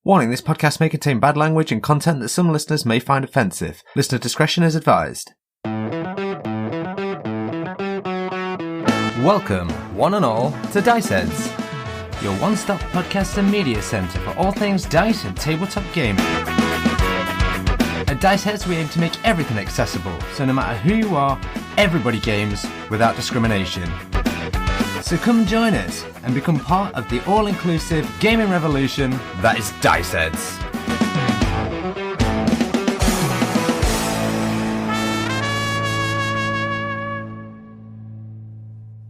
Warning, this podcast may contain bad language and content that some listeners may find offensive. Listener discretion is advised. Welcome, one and all, to Dice Heads, your one-stop podcast and media centre for all things dice and tabletop gaming. At Dice Heads, we aim to make everything accessible, so no matter who you are, everybody games without discrimination. So come join us and become part of the all-inclusive gaming revolution that is Dice Heads.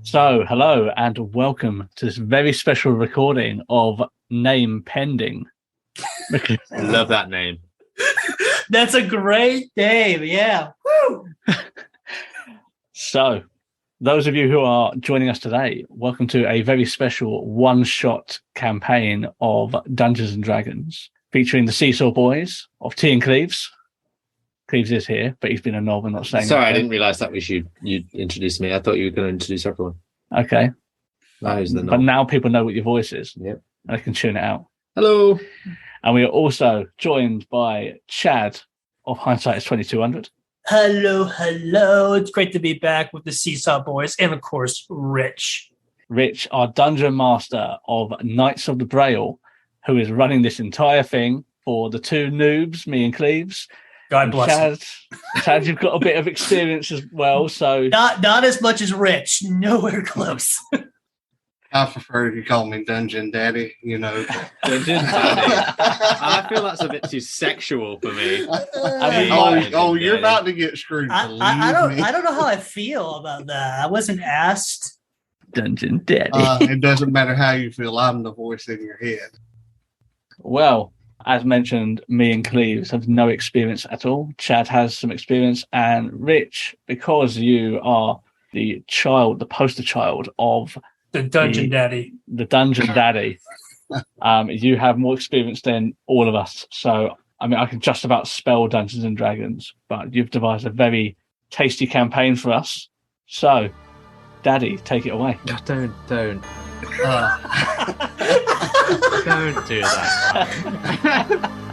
So, hello and welcome to this very special recording of Name Pending. I love that name. That's a great name, yeah. Woo! So, those of you who are joining us today, welcome to a very special one-shot campaign of Dungeons and Dragons, featuring the Seesaw Boys of Tea and Cleaves. Cleaves is here, but he's been a knob and not saying Sorry, anything. I didn't realise that was you introduced me. I thought you were going to introduce everyone. Okay. Who's the But knob? now people know what your voice is. Yep. And they can tune it out. Hello. And we are also joined by Chad of Hindsight is 2200. Hello. It's great to be back with the Seesaw Boys and, of course, Rich. Rich, our dungeon master of Knights of the Braille, who is running this entire thing for the two noobs, me and Cleaves. God bless him. Chad, you've got a bit of experience as well, so... Not as much as Rich. Nowhere close. I prefer you call me Dungeon Daddy, you know. Dungeon Daddy. I feel that's a bit too sexual for me. You're about to get screwed. I don't know how I feel about that. I wasn't asked. Dungeon Daddy. It doesn't matter how you feel. I'm the voice in your head. Well, as mentioned, me and Cleaves have no experience at all. Chad has some experience, and Rich, because you are the poster child of The Dungeon Daddy. The Dungeon Daddy. You have more experience than all of us. So, I mean, I can just about spell Dungeons and Dragons, but you've devised a very tasty campaign for us. So, Daddy, take it away. Don't. Don't do that.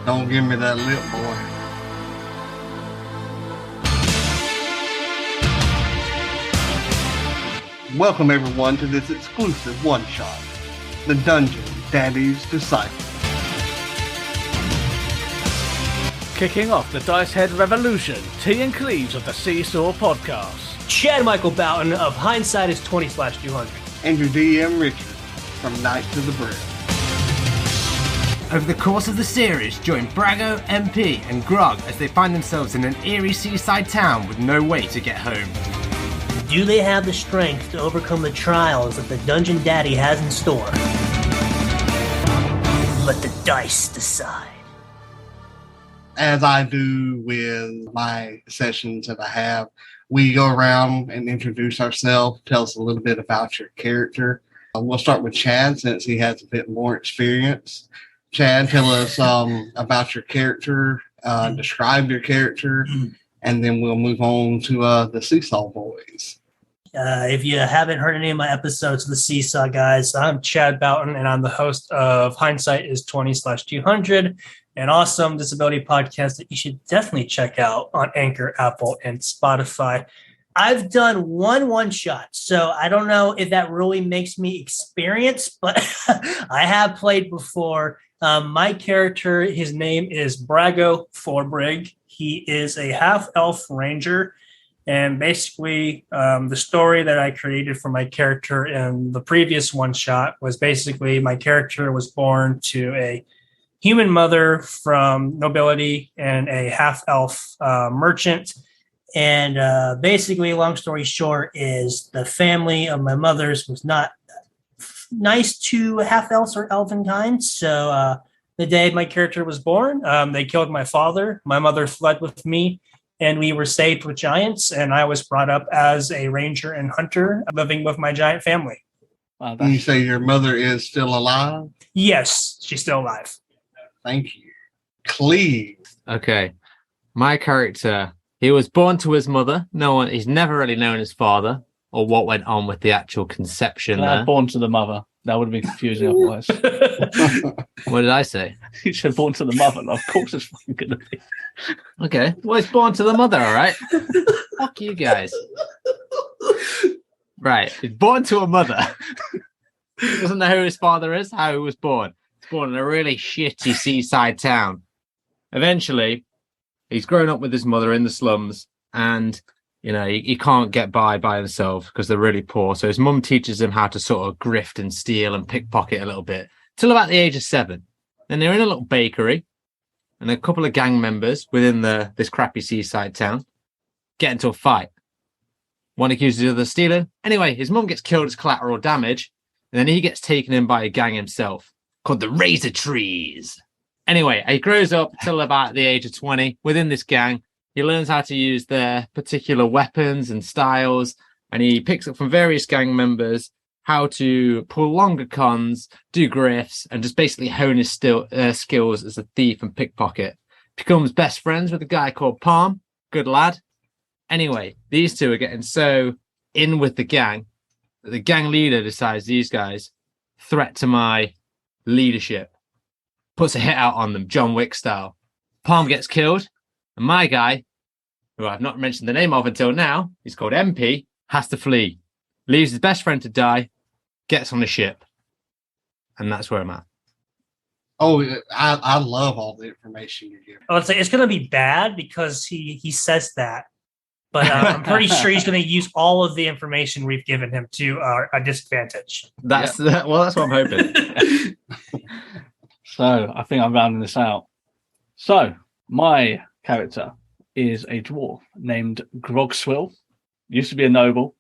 Don't give me that lip, boy. Welcome, everyone, to this exclusive one-shot, The Dungeon Daddy's Disciple. Kicking off the Dice Head Revolution, Tea and Cleaves of the Seesaw Podcast. Chad Michael Bouton of Hindsight is 20/200. And your DM, Richard, from Knights of the Braille. Over the course of the series, join Brago, MP, and Grog as they find themselves in an eerie seaside town with no way to get home. Do they have the strength to overcome the trials that the Dungeon Daddy has in store? Let the dice decide. As I do with my sessions that I have, we go around and introduce ourselves, tell us a little bit about your character. We'll start with Chad since he has a bit more experience. Chad, tell us about your character, describe your character, and then we'll move on to the Seesaw Boys. If you haven't heard any of my episodes of the Seesaw Guys, I'm Chad Bouton, and I'm the host of Hindsight is 20/200, an awesome disability podcast that you should definitely check out on Anchor, Apple, and Spotify. I've done one shot, so I don't know if that really makes me experienced, but I have played before. My character, his name is Brago Forbrig. He is a half-elf ranger. And basically, the story that I created for my character in the previous one-shot was basically my character was born to a human mother from nobility and a half-elf merchant. And basically, long story short, is the family of my mother's was not nice to half-elves or elvenkind. So the day my character was born, they killed my father. My mother fled with me. And we were saved with giants, and I was brought up as a ranger and hunter living with my giant family. Wow, You say your mother is still alive? Yes, she's still alive. Thank you. Cleaves. Okay. My character, he was born to his mother. He's never really known his father. or what went on with the actual conception there. Born to the mother. That would have been confusing otherwise. What did I say? You said born to the mother. Of course it's fucking going to be. Okay. Well, it's born to the mother, all right? Fuck you guys. Right. He's born to a mother. He doesn't know who his father is, how he was born. He's born in a really shitty seaside town. Eventually, he's grown up with his mother in the slums, and you know, he can't get by himself because they're really poor. So his mum teaches him how to sort of grift and steal and pickpocket a little bit till about the age of 7. Then they're in a little bakery, and a couple of gang members within this crappy seaside town get into a fight. One accuses the other of stealing. Anyway, his mum gets killed as collateral damage, and then he gets taken in by a gang himself called the Razor Trees. Anyway, he grows up till about the age of 20 within this gang. He learns how to use their particular weapons and styles, and he picks up from various gang members how to pull longer cons, do grifts, and just basically hone his skills as a thief and pickpocket. Becomes best friends with a guy called Palm. Good lad. Anyway, these two are getting so in with the gang that the gang leader decides these guys threat to my leadership. Puts a hit out on them, John Wick style. Palm gets killed. And my guy, who I've not mentioned the name of until now, he's called MP, has to flee. Leaves his best friend to die, gets on a ship. And that's where I'm at. Oh, I love all the information you're giving. I would say it's going to be bad because he says that. But I'm pretty sure he's going to use all of the information we've given him to our disadvantage. That's what I'm hoping. So I think I'm rounding this out. So my character is a dwarf named Grogswill. Used to be a noble,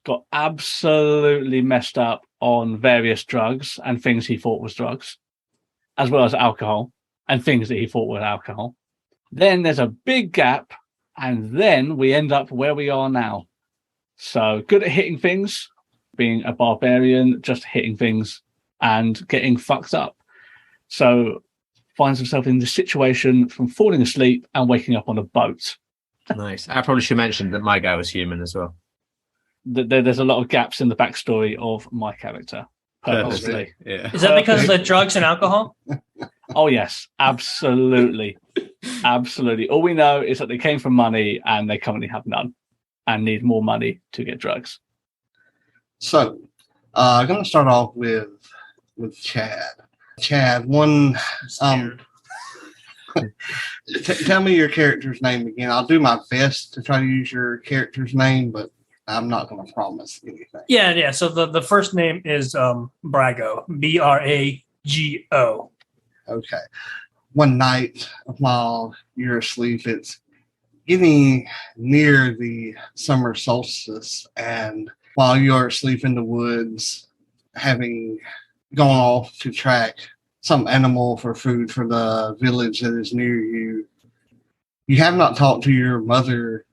got absolutely messed up on various drugs and things he thought was drugs, as well as alcohol and things that he thought were alcohol. Then there's a big gap, and then we end up where we are now. So good at hitting things, being a barbarian, just hitting things and getting fucked up. So finds himself in the situation from falling asleep and waking up on a boat. Nice. I probably should mention that my guy was human as well. There's a lot of gaps in the backstory of my character. Purposely. Yeah. Is that because of the drugs and alcohol? Oh, yes. Absolutely. Absolutely. All we know is that they came from money and they currently have none and need more money to get drugs. So, I'm going to start off with Chad. Chad, tell me your character's name again. I'll do my best to try to use your character's name, but I'm not going to promise anything. Yeah. So the first name is Brago, Brago. Okay. One night while you're asleep, it's getting near the summer solstice, and while you're asleep in the woods, having gone off to track some animal for food for the village that is near you, you have not talked to your mother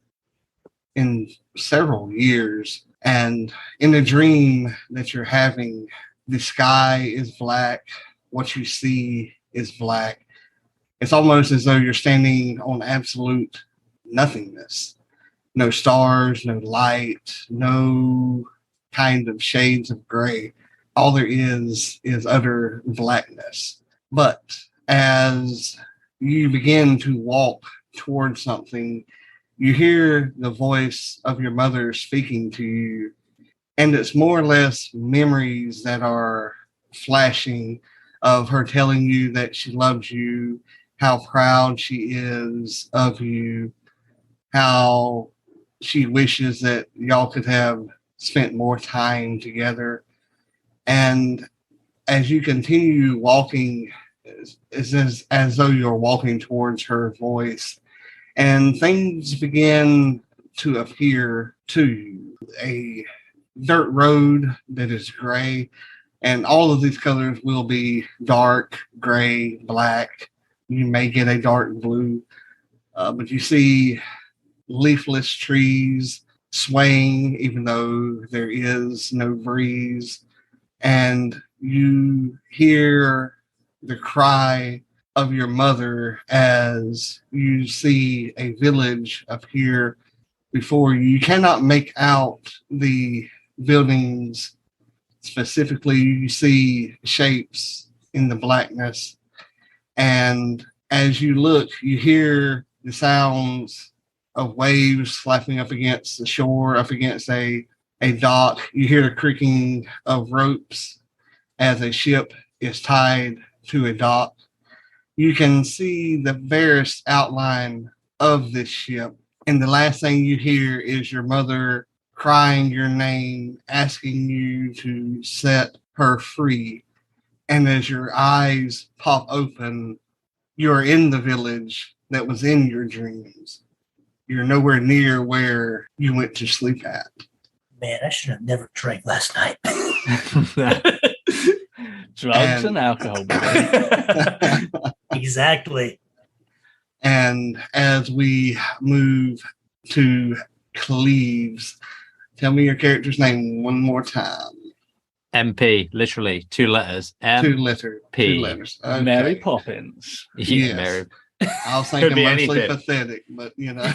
in several years, and in a dream that you're having, the sky is black, what you see is black. It's almost as though you're standing on absolute nothingness. No stars, no light, no kind of shades of gray. All there is utter blackness. But as you begin to walk towards something, you hear the voice of your mother speaking to you, and it's more or less memories that are flashing of her telling you that she loves you, how proud she is of you, how she wishes that y'all could have spent more time together. And as you continue walking, it's as though you're walking towards her voice, and things begin to appear to you. A dirt road that is gray, and all of these colors will be dark, gray, black. You may get a dark blue, but you see leafless trees swaying even though there is no breeze. And you hear the cry of your mother as you see a village appear before you. You cannot make out the buildings. Specifically, you see shapes in the blackness. And as you look, you hear the sounds of waves slapping up against the shore, up against a dock. You hear the creaking of ropes as a ship is tied to a dock. You can see the barest outline of this ship. And the last thing you hear is your mother crying your name, asking you to set her free. And as your eyes pop open, you're in the village that was in your dreams. You're nowhere near where you went to sleep at. Man, I should have never drank last night. Drugs and alcohol. Exactly. And as we move to Cleaves, tell me your character's name one more time. MP, literally 2 letters. Two letters. Okay. Mary Poppins. Yes. Mary. I was thinking mostly anything. pathetic, but you know.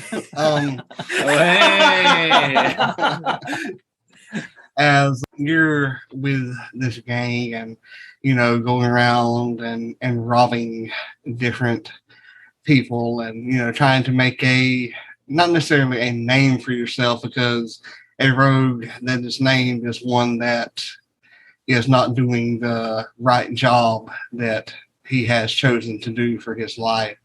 As you're with this gang and, you know, going around and robbing different people and, you know, trying to make not necessarily a name for yourself, because a rogue that is named is one that is not doing the right job that he has chosen to do for his life.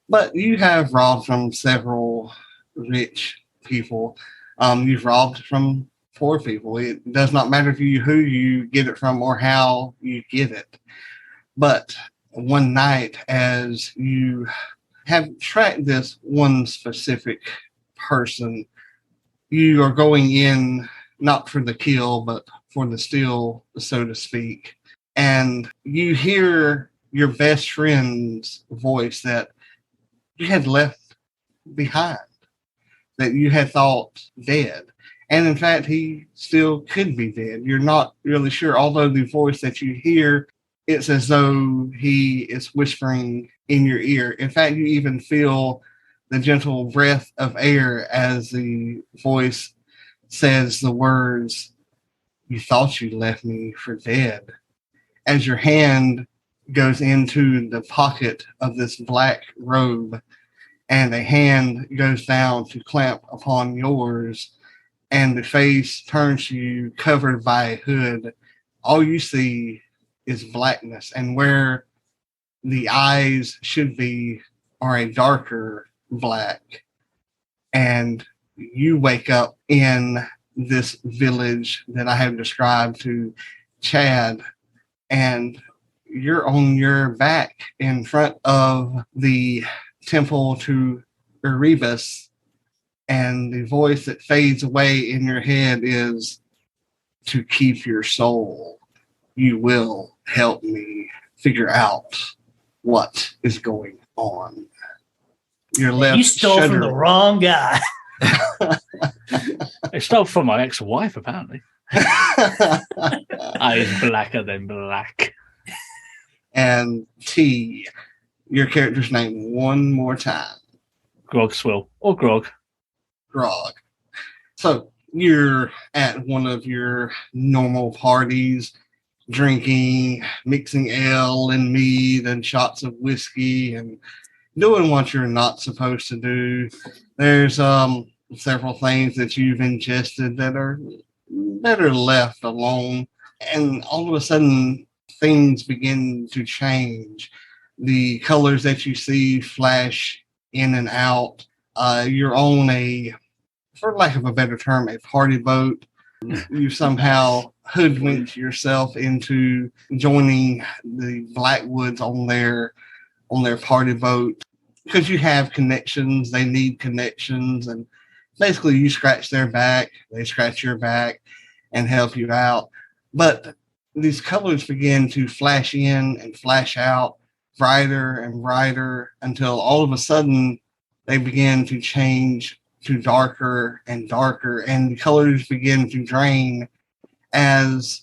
But you have robbed from several rich people. You've robbed from poor people. It does not matter to you who you get it from or how you get it. But one night, as you have tracked this one specific person, you are going in not for the kill, but for the steal, so to speak. And you hear your best friend's voice that you had left behind, that you had thought dead. And in fact, he still could be dead. You're not really sure, although the voice that you hear, it's as though he is whispering in your ear. In fact, you even feel the gentle breath of air as the voice says the words, "You thought you left me for dead." As your hand goes into the pocket of this black robe and a hand goes down to clamp upon yours, and the face turns to you covered by a hood, all you see is blackness. And where the eyes should be are a darker black. And you wake up in this village that I have described to Chad, and you're on your back in front of the temple to Erebus, and the voice that fades away in your head is, "To keep your soul, you will help me figure out what is going on." You're left You stole from the wrong guy. I stole from my ex-wife, apparently. Eyes blacker than black. And T, your character's name one more time. Grogswill or Grog. Grog. So you're at one of your normal parties, drinking, mixing ale and mead and shots of whiskey and doing what you're not supposed to do. There's several things that you've ingested that are better left alone. And all of a sudden, things begin to change. The colors that you see flash in and out. You're on for lack of a better term, a party boat. You somehow hoodwinked yourself into joining the Blackwoods on their party boat because you have connections. They need connections, and basically you scratch their back, they scratch your back and help you out. But these colors begin to flash in and flash out brighter and brighter until all of a sudden they begin to change to darker and darker, and the colors begin to drain as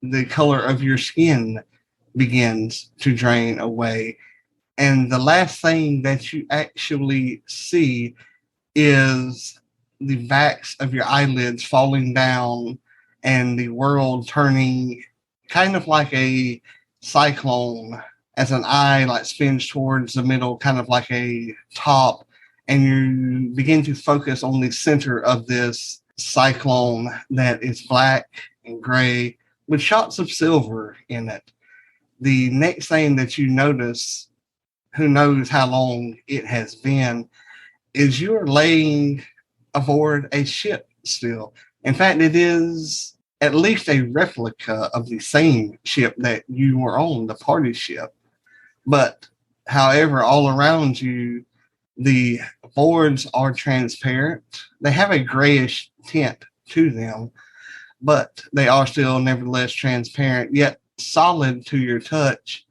the color of your skin begins to drain away. And the last thing that you actually see is the backs of your eyelids falling down and the world turning kind of like a cyclone as an eye like spins towards the middle, kind of like a top, and you begin to focus on the center of this cyclone that is black and gray with shots of silver in it. The next thing that you notice, who knows how long it has been, is you're laying aboard a ship still. In fact, it is at least a replica of the same ship that you were on, the party ship. But however, all around you, the boards are transparent. They have a grayish tint to them, but they are still nevertheless transparent, yet solid to your touch.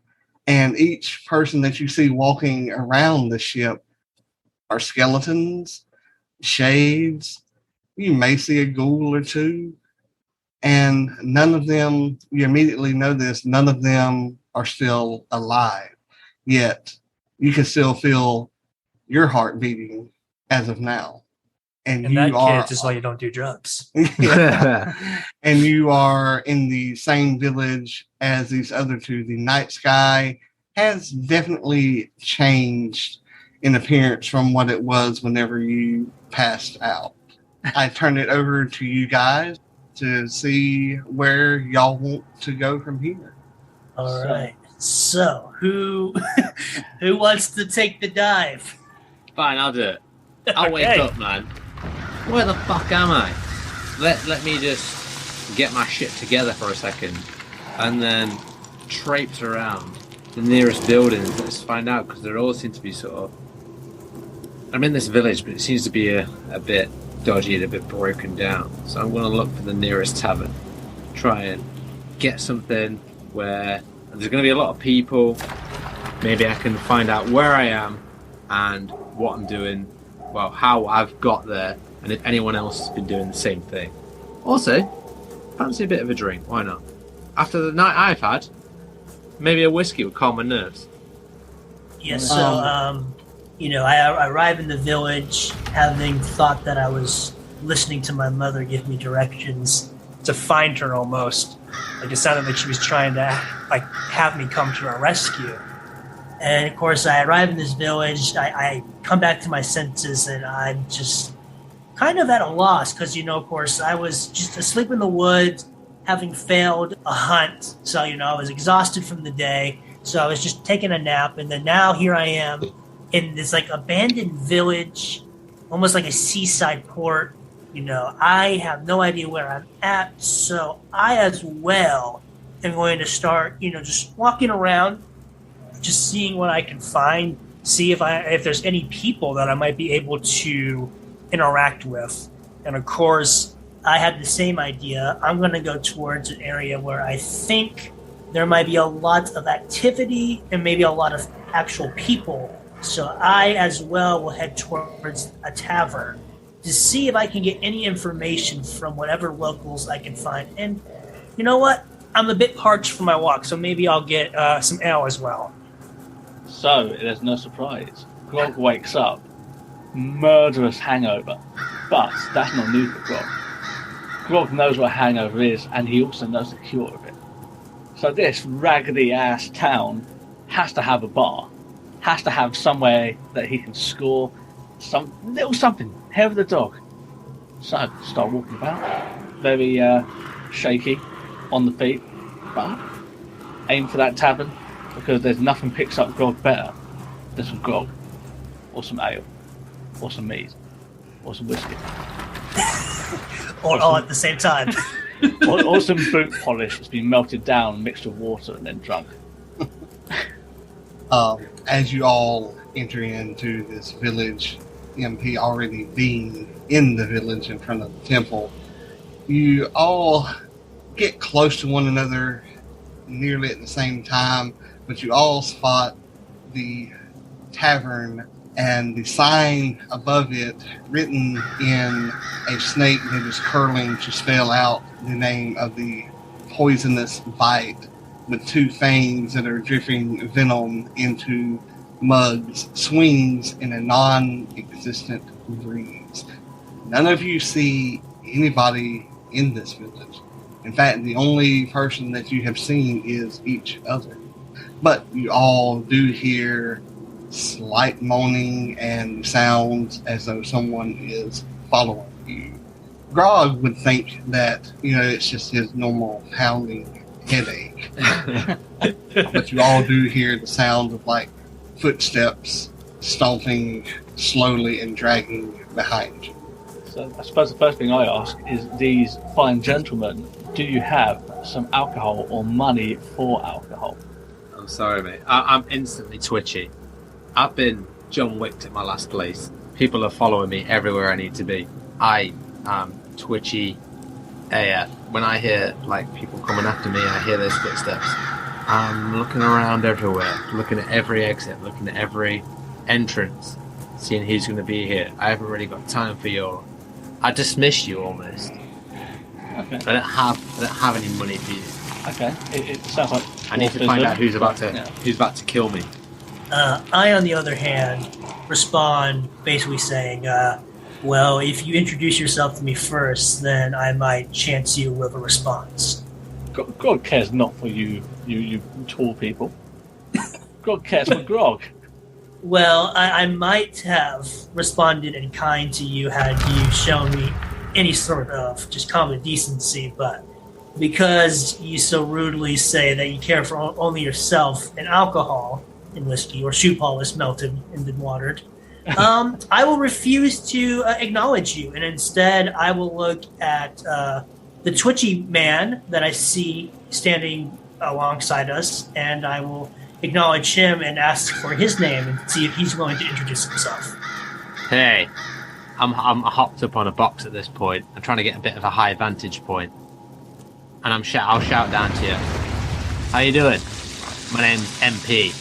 And each person that you see walking around the ship are skeletons, shades. You may see a ghoul or two. And none of them, you immediately know this, none of them are still alive. Yet you can still feel your heart beating as of now. And you that are kid is why you don't do drugs. Yeah. And you are in the same village as these other two. The night sky has definitely changed in appearance from what it was whenever you passed out. I turn it over to you guys to see where y'all want to go from here. All right. So who wants to take the dive? Fine, I'll do it. I'll wake Okay. up, man. Where the fuck am I? Let me just get my shit together for a second, and then traipse around the nearest buildings. Let's find out, because there all seem to be sort of. I'm in this village, but it seems to be a bit dodgy and a bit broken down. So I'm going to look for the nearest tavern, try and get something where there's going to be a lot of people. Maybe I can find out where I am and what I'm doing, well, how I've got there, and if anyone else has been doing the same thing. Also, fancy a bit of a drink, why not? After the night I've had, maybe a whiskey would calm my nerves. Yeah, so, I arrive in the village having thought that I was listening to my mother give me directions to find her almost. Like, it sounded like she was trying to, have me come to her rescue. And, of course, I arrive in this village, I come back to my senses, and I'm just kind of at a loss because, of course, I was just asleep in the woods, having failed a hunt. So, I was exhausted from the day. So I was just taking a nap. And then now here I am in this, abandoned village, almost like a seaside port. I have no idea where I'm at. So I as well am going to start, just walking around, just seeing what I can find, see if there's any people that I might be able to interact with. And of course, I had the same idea. I'm going to go towards an area where I think there might be a lot of activity and maybe a lot of actual people. So I as well will head towards a tavern to see if I can get any information from whatever locals I can find. And you know what? I'm a bit parched for my walk, so maybe I'll get some ale as well. So, there's no surprise. Grog wakes up, murderous hangover. But that's not new for Grog. Grog knows what a hangover is, and he also knows the cure of it. So this raggedy-ass town has to have a bar, has to have somewhere that he can score some little something, hair of the dog. So, start walking about, very shaky, on the feet, but aim for that tavern, because there's nothing picks up Grog better than some grog, or some ale, or some mead, or some whiskey. All at the same time. or some boot polish that's been melted down, mixed with water, and then drunk. As you all enter into this village, MP already being in the village in front of the temple, you all get close to one another nearly at the same time, but you all spot the tavern and the sign above it written in a snake that is curling to spell out the name of the poisonous bite, with two fangs that are dripping venom into mugs, swings in a non-existent breeze. None of you see anybody in this village. In fact, the only person that you have seen is each other. But you all do hear slight moaning and sounds as though someone is following you. Grog would think that, it's just his normal pounding headache. But you all do hear the sound of footsteps stomping slowly and dragging behind you. So I suppose the first thing I ask is, these fine gentlemen, do you have some alcohol or money for alcohol? I'm sorry, mate. I'm instantly twitchy. I've been John Wicked at my last place. People are following me everywhere I need to be. I am twitchy. When I hear people coming after me, I hear those footsteps. I'm looking around everywhere, looking at every exit, looking at every entrance, seeing who's going to be here. I haven't really got time for you. I dismiss you almost. Okay. I don't have any money for you. Okay. It sounds like I need to find out who's about to kill me. I, on the other hand, respond basically saying, well, if you introduce yourself to me first, then I might chance you with a response. Grog cares not for you tall people. Grog cares for Grog. Well, I might have responded in kind to you had you shown me any sort of just common decency, but because you so rudely say that you care for only yourself and alcohol and whiskey, or shoe polish melted and been watered, I will refuse to acknowledge you, and instead I will look at the twitchy man that I see standing alongside us, and I will acknowledge him and ask for his name and see if he's willing to introduce himself. Hey, I'm hopped up on a box at this point. I'm trying to get a bit of a high vantage point, and I'll shout down to you. How you doing? My name's MP.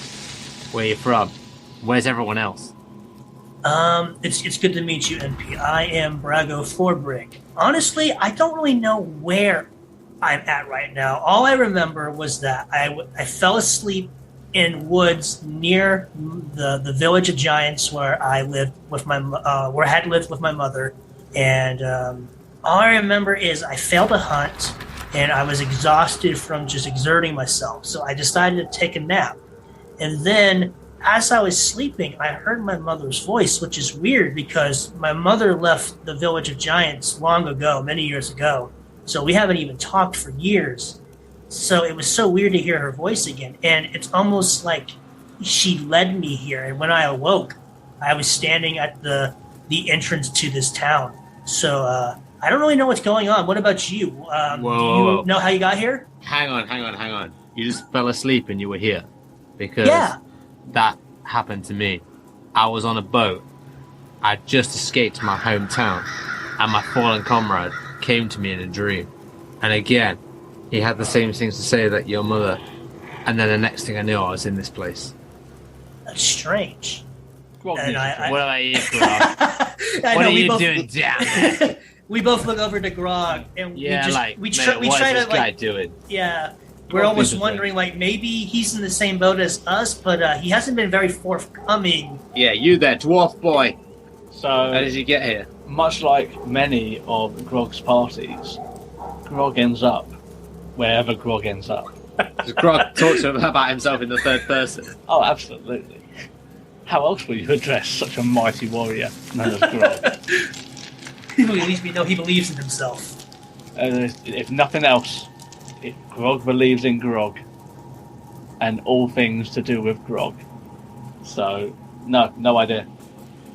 Where you from? Where's everyone else? It's good to meet you, MP. I am Brago Forbrig. Honestly, I don't really know where I'm at right now. All I remember was that I fell asleep in woods near the village of giants where I lived with where I had lived with my mother, and all I remember is I failed a hunt and I was exhausted from just exerting myself. So I decided to take a nap, and then as I was sleeping, I heard my mother's voice, which is weird because my mother left the village of giants long ago, many years ago. So we haven't even talked for years. So it was so weird to hear her voice again. And it's almost like she led me here. And when I awoke, I was standing at the entrance to this town. So I don't really know what's going on. What about you? Do you know how you got here? Hang on. You just fell asleep and you were here? Because that happened to me. I was on a boat. I just escaped my hometown, and my fallen comrade came to me in a dream. And again, he had the same things to say that your mother, and then the next thing I knew, I was in this place. That's strange. Grog, what about you, Grog? What are you doing down there? We both look over to Grog, and we try to guy doing? Yeah. We're almost wondering, maybe he's in the same boat as us, but he hasn't been very forthcoming. Yeah, you there, dwarf boy. So, how did you get here? Much like many of Grog's parties, Grog ends up wherever Grog ends up. Does Grog talk to him about himself in the third person? Oh, absolutely. How else will you address such a mighty warrior known as Grog? At least we know he believes in himself. If nothing else, Grog believes in Grog and all things to do with Grog. So, no idea.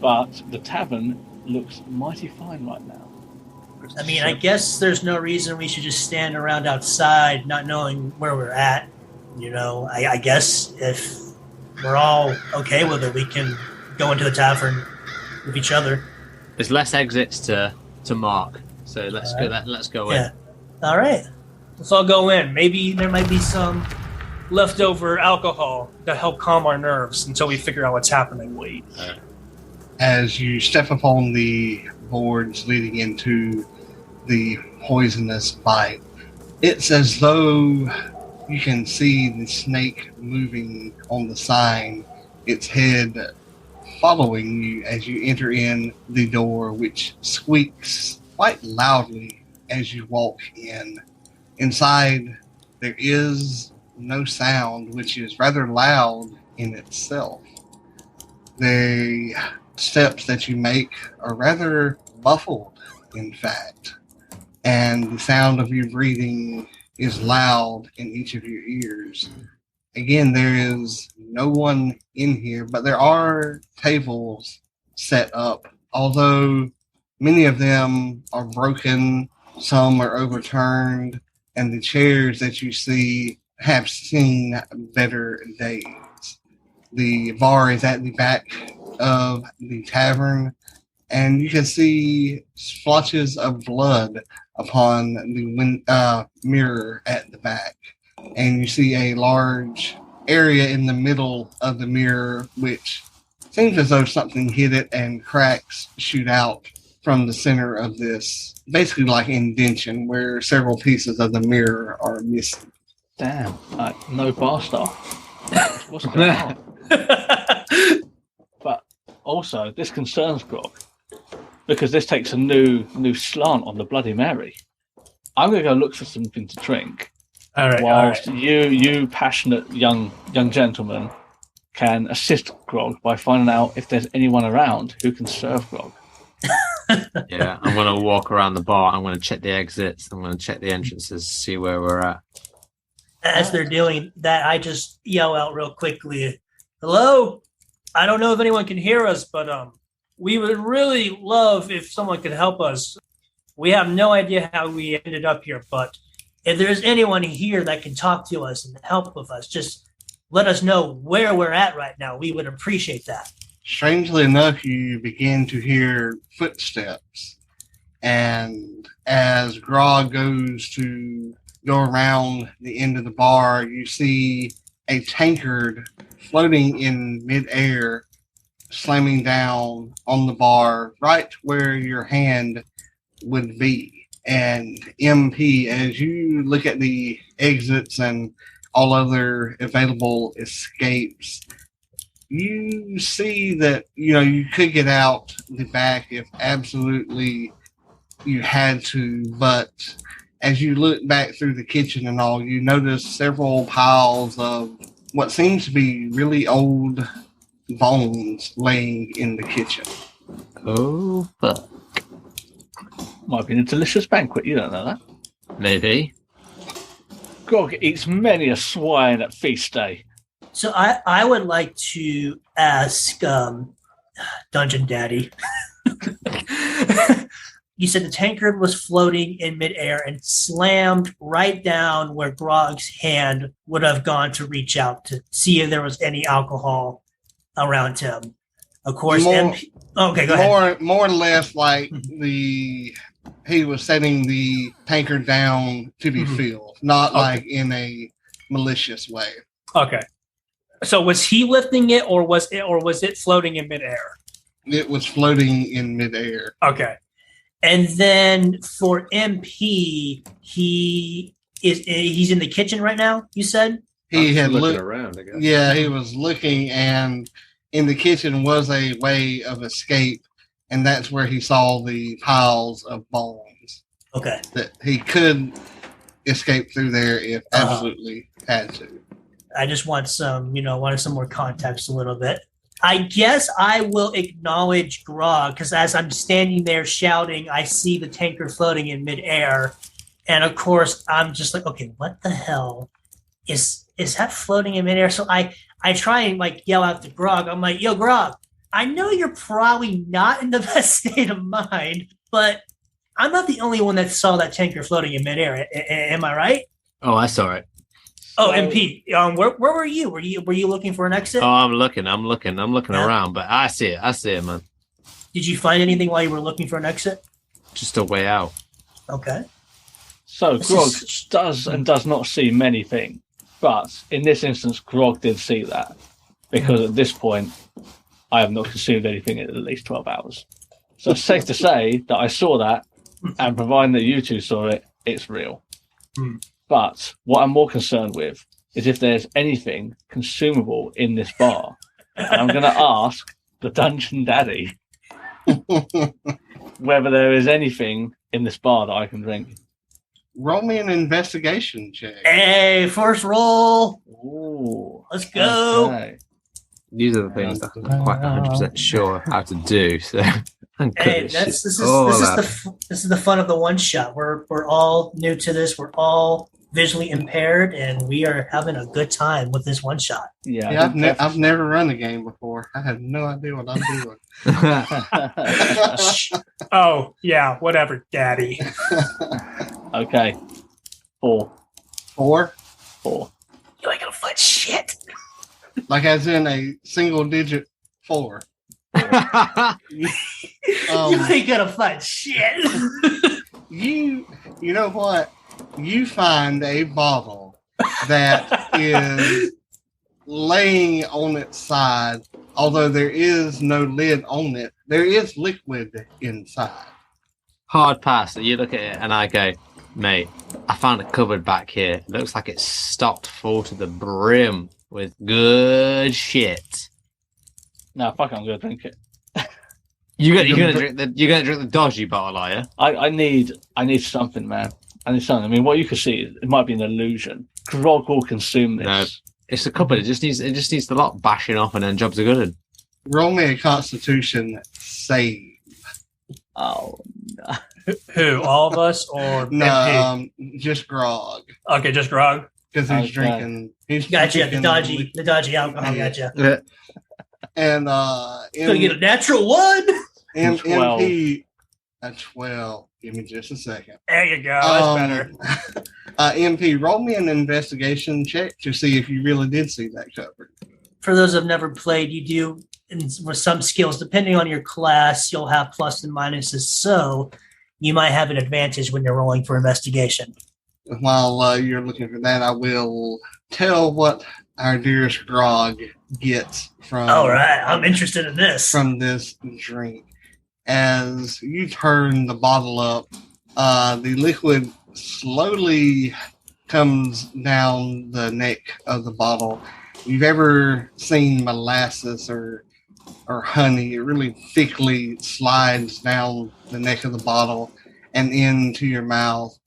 But the tavern looks mighty fine right now. I mean, I guess there's no reason we should just stand around outside not knowing where we're at. I guess if we're all okay with it, we can go into the tavern with each other. There's less exits to mark, so let's go in. All right. Let's all go in. Maybe there might be some leftover alcohol to help calm our nerves until we figure out what's happening. Wait. As you step upon the boards leading into the poisonous bite, it's as though you can see the snake moving on the sign, its head following you as you enter in the door, which squeaks quite loudly as you walk in. Inside, there is no sound, which is rather loud in itself. The steps that you make are rather muffled, in fact, and the sound of you breathing is loud in each of your ears. Again, there is no one in here, but there are tables set up, although many of them are broken, some are overturned, and the chairs that you see have seen better days. The bar is at the back of the tavern, and you can see splotches of blood upon the mirror at the back. And you see a large area in the middle of the mirror, which seems as though something hit it and cracks shoot out from the center of this, basically like indention, where several pieces of the mirror are missing. Damn, no bar staff. What's going on? But also, this concerns Grog, because this takes a new slant on the Bloody Mary. I'm going to go look for something to drink. All right. Whilst you passionate young gentlemen can assist Grog by finding out if there's anyone around who can serve Grog. Yeah, I'm going to walk around the bar. I'm going to check the exits. I'm going to check the entrances, see where we're at. As they're doing that, I just yell out real quickly, "Hello? I don't know if anyone can hear us, but we would really love if someone could help us. We have no idea how we ended up here, but if there's anyone here that can talk to us and help with us, just let us know where we're at right now. We would appreciate that." Strangely enough, you begin to hear footsteps, and as Grog goes to go around the end of the bar, you see a tankard floating in midair, slamming down on the bar right where your hand would be. And MP, as you look at the exits and all other available escapes, you see that, you could get out the back if absolutely you had to, but as you look back through the kitchen and all, you notice several piles of what seems to be really old bones laying in the kitchen. Oh, fuck. Might have been a delicious banquet, you don't know that. Maybe. Grog eats many a swine at feast day. So I would like to ask Dungeon Daddy. You said the tankard was floating in midair and slammed right down where Grog's hand would have gone to reach out to see if there was any alcohol around him. Of course, okay, go ahead. More or less like he was setting the tankard down to be filled, not like in a malicious way. Okay. So was he lifting it, or was it floating in midair? It was floating in midair. Okay. And then for MP, he's in the kitchen right now, you said? He had looking around, I guess. Yeah, he was looking, and in the kitchen was a way of escape, and that's where he saw the piles of bones. Okay. That he could escape through there if absolutely had to. I just want some more context a little bit. I guess I will acknowledge Grog, because as I'm standing there shouting, I see the tanker floating in midair. And of course, I'm just like, okay, what the hell is that floating in midair? So I try and yell out to Grog. I'm like, yo, Grog, I know you're probably not in the best state of mind, but I'm not the only one that saw that tanker floating in midair. Am I right? Oh, I saw it. Oh, MP, where were you? Were you looking for an exit? Oh, I'm looking around, but I see it, man. Did you find anything while you were looking for an exit? Just a way out. Okay. So Grog does not see many things, but in this instance, Grog did see that, because at this point, I have not consumed anything in at least 12 hours. So it's safe to say that I saw that, and providing that you two saw it, it's real. But what I'm more concerned with is if there's anything consumable in this bar. And I'm going to ask the Dungeon Daddy whether there is anything in this bar that I can drink. roll me an investigation check. Hey, first roll. Ooh. Let's go. Okay. These are the things that I'm quite 100% sure how to do. So I'm good Hey, at this shit. is All this is the fun of the one shot. We're all new to this. We're all visually impaired, and we are having a good time with this one shot. Yeah, Yeah, I've never run a game before. I have no idea what I'm doing. Oh yeah, whatever, Daddy. Okay. 4. 4? 4. You ain't gonna find shit. Like as in a single digit 4. You ain't gonna find shit. You know what? You find a bottle that is laying on its side, although there is no lid on it. There is liquid inside. Hard pass. You look at it and I go, mate, I found a cupboard back here. It looks like it's stocked full to the brim with good shit. No, fuck it, I'm gonna drink it. You're gonna drink the dodgy bottle, are you? I need something, man. I need something. I mean, what you can see, it might be an illusion. Grog will consume this. No. It's a cupboard. It just needs the lot bashing off, and then jobs are good. Roll me a Constitution save. Oh no. Who? All of us or No, MP? just Grog. Okay, just Grog. Because he's drinking. He's Gotcha. drinking The dodgy alcohol. Gotcha. And Gonna get a natural 1. MP a 12. Give me just a second. There you go. That's better. MP, roll me an investigation check to see if you really did see that cover. For those who've never played, you do, and with some skills, depending on your class, you'll have plus and minuses. So you might have an advantage when you're rolling for investigation. While you're looking for that, I will tell what our dearest Grog gets from. All right, I'm interested in this. From this drink. As you turn the bottle up, the liquid slowly comes down the neck of the bottle. You've ever seen molasses or honey? It really thickly slides down the neck of the bottle and into your mouth,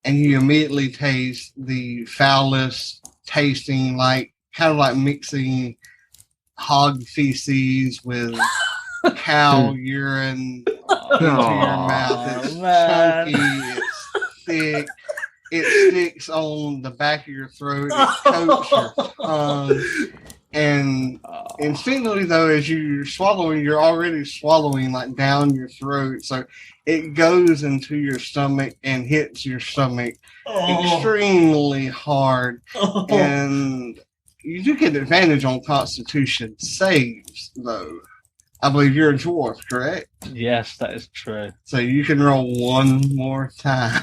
and you immediately taste the foulest tasting, like kind of like mixing hog feces with cow urine into your mouth. It's chunky, it's thick, it sticks on the back of your throat, it coats your tongue, and instinctively though, as you're swallowing, you're already swallowing like down your throat, so it goes into your stomach and hits your stomach extremely hard, and you do get advantage on Constitution saves though. I believe you're a dwarf, correct? Yes, that is true. So you can roll one more time.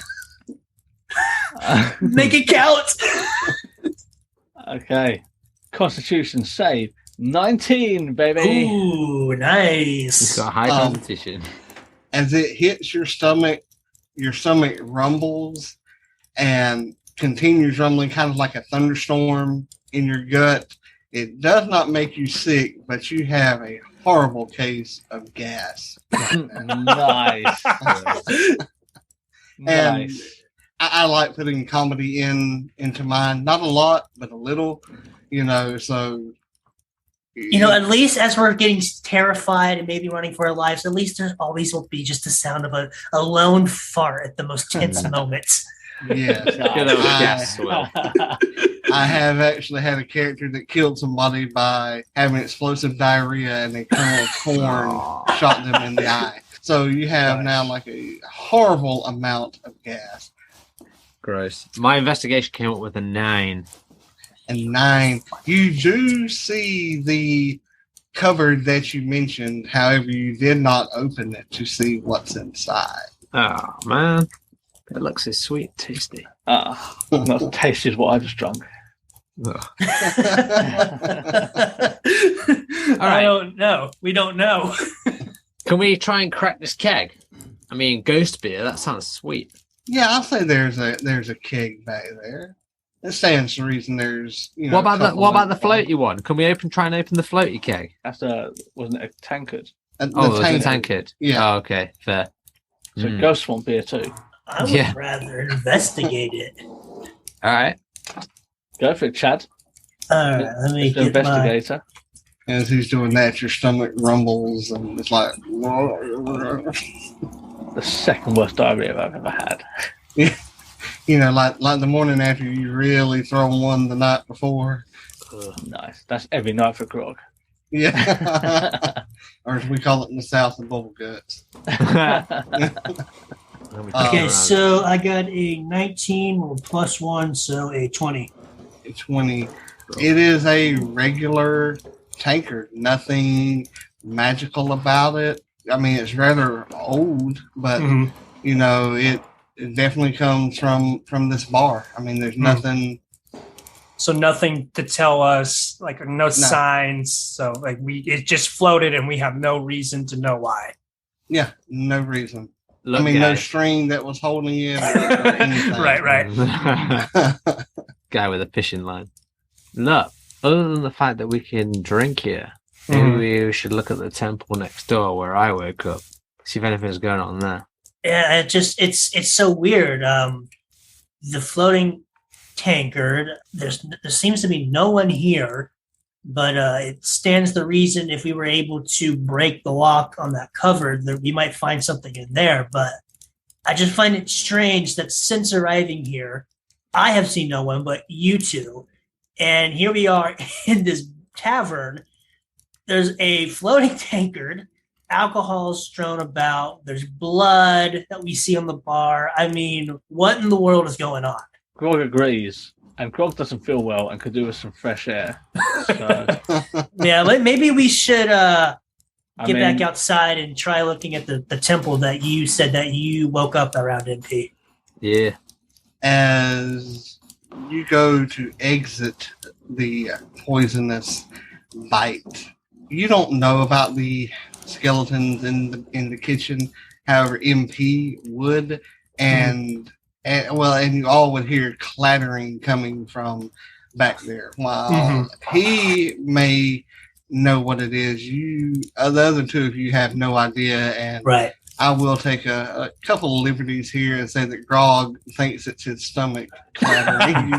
Make it count. Okay. Constitution save 19, baby. Ooh, nice. It's got high competition. As it hits your stomach rumbles and continues rumbling, kind of like a thunderstorm in your gut. It does not make you sick, but you have a horrible case of gas. Nice. And I like putting comedy into mine. Not a lot, but a little, so. At least as we're getting terrified and maybe running for our lives, at least there always will be just the sound of a lone fart at the most tense moments. Yes. I have actually had a character that killed somebody by having explosive diarrhea and a kernel of corn shot them in the eye. So you have now like a horrible amount of gas. Gross. My investigation came up with a 9. And 9. You do see the cupboard that you mentioned. However, you did not open it to see what's inside. Oh, man. It looks so sweet and tasty. Not tasty as what I just drunk. All right. I don't know. We don't know. Can we try and crack this keg? I mean, ghost beer, that sounds sweet. Yeah, I'll say there's a keg back there. It stands to reason there's what about the floaty one? Can we try and open the floaty keg? Wasn't it a tankard? It was a tankard. Yeah. Oh, okay, fair. So ghosts want beer too. I would rather investigate it. All right. Go for it, Chad. All right, let me Mr. get Investigator. As he's doing that, your stomach rumbles, and it's like, The second worst diarrhea I've ever had. you know, like the morning after you really thrown one the night before. Nice. That's every night for Grog. Yeah. Or as we call it in the South, the bubble guts. Okay, so I got a 19 or plus 1, so a 20. 20. It is a regular tankard. Nothing magical about it. I mean, it's rather old, but you know, it definitely comes from this bar. I mean, there's nothing. So nothing to tell us, like no signs. So like it just floated, and we have no reason to know why. Yeah, no reason. Look, I mean, guy. no string that was holding it. Or anything. Right. Guy with a fishing line. Look, other than the fact that we can drink here, maybe we should look at the temple next door where I woke up. See if anything's going on there. Yeah, it's so weird. The floating tankard. There seems to be no one here, but it stands the reason if we were able to break the lock on that cupboard that we might find something in there. But I just find it strange that since arriving here, I have seen no one but you two, and here we are in this tavern. There's a floating tankard. Alcohol strewn about. There's blood that we see on the bar. I mean, what in the world is going on? Grog agrees, and Grog doesn't feel well and could do with some fresh air. So, yeah, maybe we should get back outside and try looking at the temple that you said that you woke up around, MP. Yeah. As you go to exit the poisonous bite, you don't know about the skeletons in the kitchen. However, MP would, and you all would hear clattering coming from back there. While he may know what it is, the other two of you have no idea. And right. I will take a couple of liberties here and say that Grog thinks it's his stomach clattering.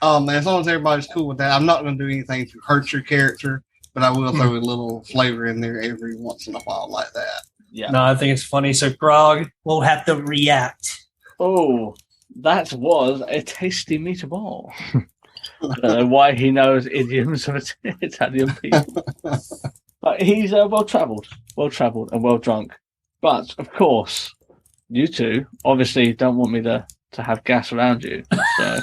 As long as everybody's cool with that, I'm not going to do anything to hurt your character, but I will throw a little flavor in there every once in a while like that. yeah. No, I think it's funny. So Grog will have to react. Oh, that was a tasty meatball. I don't know why he knows idioms of Italian people. But he's well-travelled and well-drunk. But, of course, you two obviously don't want me to have gas around you. So.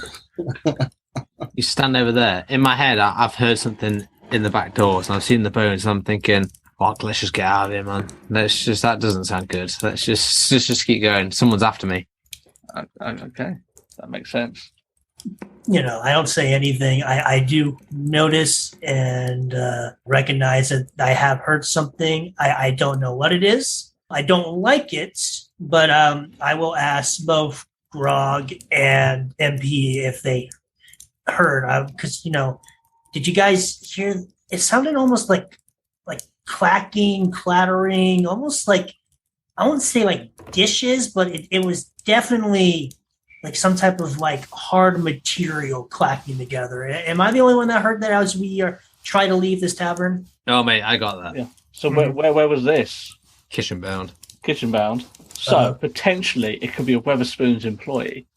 You stand over there. In my head, I've heard something in the back doors, and I've seen the bones, and I'm thinking, fuck, let's just get out of here, man. That doesn't sound good. Let's just keep going. Someone's after me. Okay, that makes sense. You know, I don't say anything. I do notice and recognize that I have heard something. I don't know what it is. I don't like it, but I will ask both Grog and MP if they heard. Because, did you guys hear? It sounded almost like clacking, clattering, almost like, I won't say like dishes, but it was definitely like some type of like hard material clacking together. Am I the only one that heard that as we are trying to leave this tavern? Oh, mate, I got that. Yeah. So where was this? Kitchen bound. So potentially it could be a Weatherspoon's employee.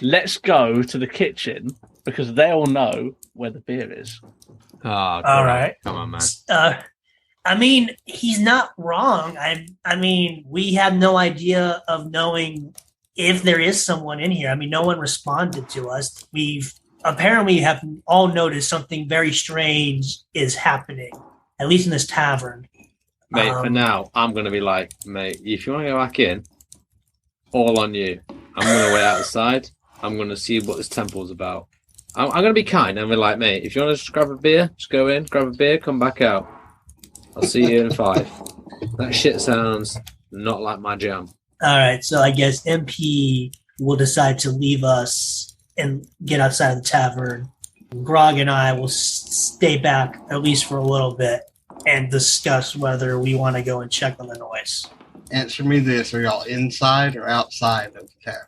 Let's go to the kitchen because they'll know where the beer is. Oh, all right. Come on, man. I mean, he's not wrong. I mean, we have no idea of knowing if there is someone in here. I mean, no one responded to us. We've apparently have all noticed something very strange is happening, at least in this tavern. Mate, for now, I'm going to be like, mate, if you want to go back in, all on you. I'm going to wait outside. I'm going to see what this temple's about. I'm going to be kind. I'm going to be like, mate, if you want to just grab a beer, just go in, grab a beer, come back out. I'll see you in 5. That shit sounds not like my jam. All right, so I guess MP will decide to leave us and get outside the tavern. Grog and I will stay back at least for a little bit and discuss whether we want to go and check on the noise. answer me this: are y'all inside or outside of the tavern?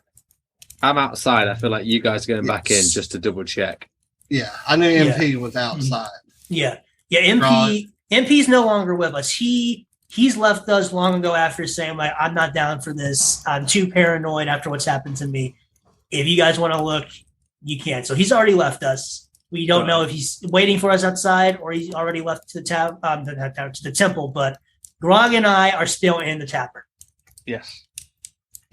I'm outside. I feel like you guys are going back in just to double check. Yeah, I knew MP was outside. Yeah. MP's no longer with us. He's left us long ago after saying, like, I'm not down for this. I'm too paranoid after what's happened to me. If you guys want to look, you can. So he's already left us. We don't know if he's waiting for us outside or he's already left to the temple. But Grog and I are still in the tavern. Yes.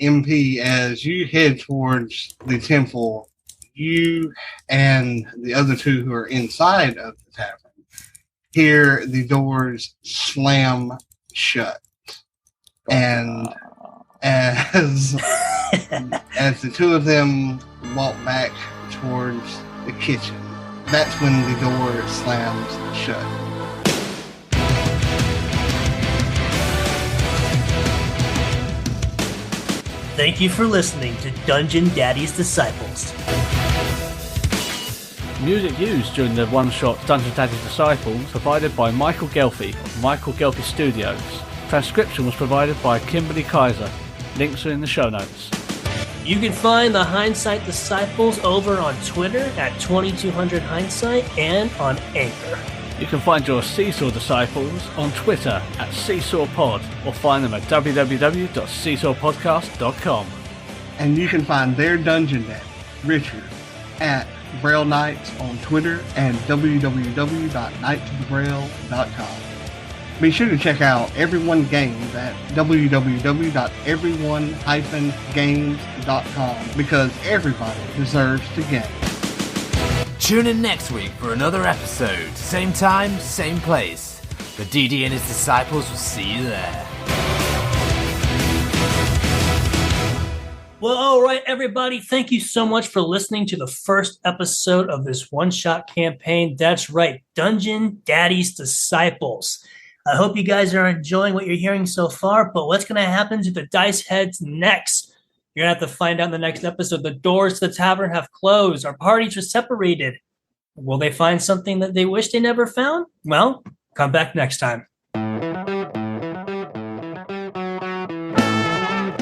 MP, as you head towards the temple, you and the other two who are inside of the tavern hear the doors slam shut. And as the two of them walk back towards the kitchen, that's when the door slams shut. Thank you for listening to Dungeon Daddy's Disciples. Music used during the one-shot Dungeon Daddy's Disciples provided by Michael Gelfie of Michael Gelfie Studios. Transcription was provided by Kimberly Kaiser. Links are in the show notes. You can find the Hindsight Disciples over on Twitter at 2200 Hindsight and on Anchor. You can find your Seesaw Disciples on Twitter at SeesawPod or find them at www.seesawpodcast.com. And you can find their Dungeon Daddy, Richard, at Braille Knights on Twitter and www.knightsofthebraille.com. Be sure to check out Everyone Games at www.everyone-games.com because everybody deserves to game. Tune in next week for another episode. Same time, same place. The DD and his disciples will see you there. Well, all right, everybody. Thank you so much for listening to the first episode of this one-shot campaign. That's right, Dungeon Daddy's Disciples. I hope you guys are enjoying what you're hearing so far, but what's going to happen to the dice heads next? You're going to have to find out in the next episode. The doors to the tavern have closed. Our parties are separated. Will they find something that they wish they never found? Well, come back next time.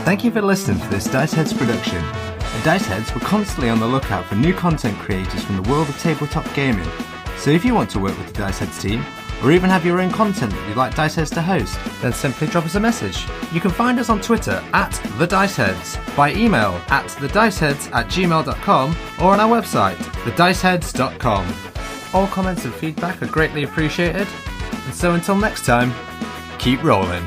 Thank you for listening to this Dice Heads production. At Dice Heads, we're constantly on the lookout for new content creators from the world of tabletop gaming. So if you want to work with the Dice Heads team, or even have your own content that you'd like Dice Heads to host, then simply drop us a message. You can find us on Twitter at TheDiceHeads, by email at thediceheads@gmail.com, or on our website, thediceheads.com. All comments and feedback are greatly appreciated. And so until next time, keep rolling.